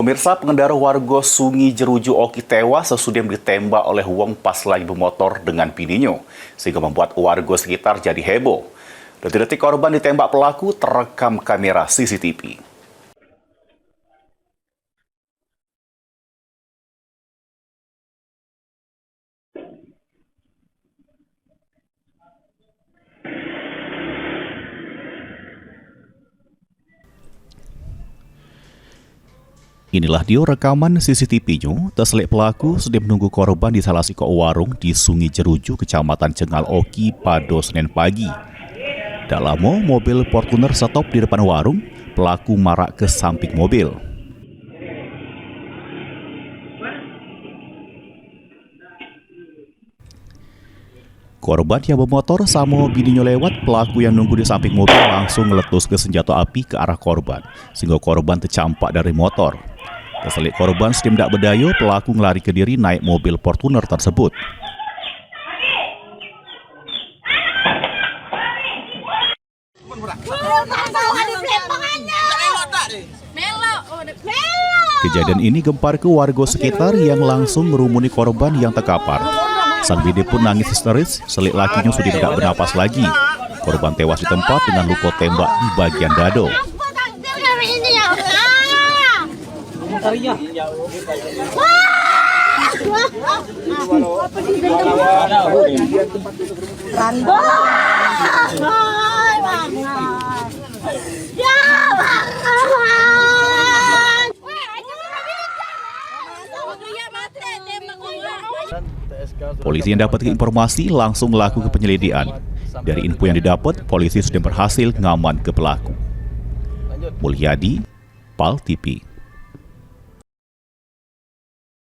Pemirsa, pengendara warga Sungi Jeruju Oki tewas sesudah ditembak oleh wong pas lagi bermotor dengan bininya, sehingga membuat warga sekitar jadi heboh. Detik-detik korban ditembak pelaku terekam kamera CCTV. Inilah dia rekaman CCTV-nya. Terselik pelaku sedang menunggu korban di salah satu warung di Sungi Jeruju, Kecamatan Cengal Oki pada Senin pagi. Tak lama, mobil Fortuner stop di depan warung. Pelaku marak ke samping mobil. Korban yang bermotor sama bininya lewat, pelaku yang nunggu di samping mobil langsung meletus ke senjata api ke arah korban, sehingga korban tercampak dari motor. Terselik korban sedang tidak berdaya, pelaku melari ke diri naik mobil Fortuner tersebut. Kejadian ini gempar ke warga sekitar yang langsung merumuni korban yang terkapar. Sang bini pun nangis histeris, selik lakinya sudah tidak bernapas lagi. Korban tewas di tempat dengan luka tembak di bagian dada. Polisi yang dapat informasi langsung melakukan penyelidikan. Dari info yang didapat, polisi sudah berhasil mengamankan pelaku. Mulyadi, PAL TV.